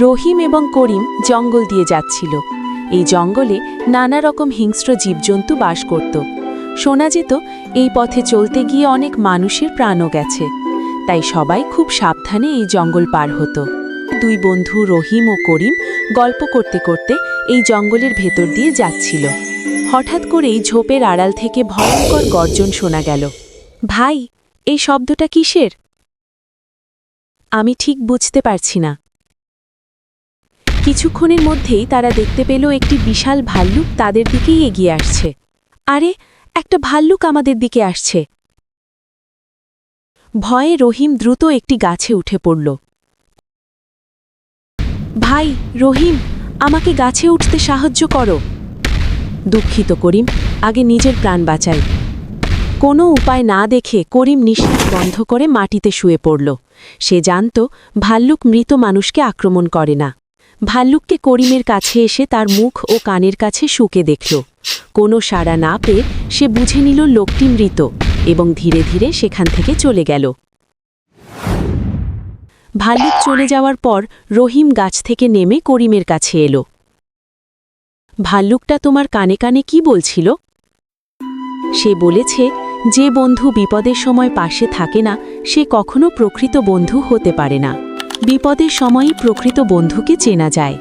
রহিম এবং করিম জঙ্গল দিয়ে যাচ্ছিল। এই জঙ্গলে নানা রকম হিংস্র জীবজন্তু বাস করত। শোনা যেত এই পথে চলতে গিয়ে অনেক মানুষের প্রাণও গেছে, তাই সবাই খুব সাবধানে এই জঙ্গল পার হতো। দুই বন্ধু রহিম ও করিম গল্প করতে করতে এই জঙ্গলের ভেতর দিয়ে যাচ্ছিল। হঠাৎ করেই ঝোপের আড়াল থেকে ভয়ঙ্কর গর্জন শোনা গেল। ভাই, এই শব্দটা কিসের? আমি ঠিক বুঝতে পারছি না। কিছুক্ষণের মধ্যেই তারা দেখতে পেল একটি বিশাল ভাল্লুক তাদের দিকেই এগিয়ে আসছে। আরে, একটা ভাল্লুক আমাদের দিকে আসছে! ভয়ে রহিম দ্রুত একটি গাছে উঠে পড়ল। ভাই রহিম, আমাকে গাছে উঠতে সাহায্য করো। দুঃখিত করিম, আগে নিজের প্রাণ বাঁচাই। কোনো উপায় না দেখে করিম নিঃশ্বাস বন্ধ করে মাটিতে শুয়ে পড়ল। সে জানত ভাল্লুক মৃত মানুষকে আক্রমণ করে না। ভাল্লুককে করিমের কাছে এসে তার মুখ ও কানের কাছে শুকে দেখল। কোনো সাড়া না পেয়ে সে বুঝে নিল লোকটি মৃত এবং ধীরে ধীরে সেখান থেকে চলে গেল। ভাল্লুক চলে যাওয়ার পর রহিম গাছ থেকে নেমে করিমের কাছে এলো। ভাল্লুকটা তোমার কানে কানে কি বলছিল? সে বলেছে, যে বন্ধু বিপদের সময় পাশে থাকে না সে কখনো প্রকৃত বন্ধু হতে পারে না। বিপদের সময়ই প্রকৃত বন্ধুকে চেনা যায়।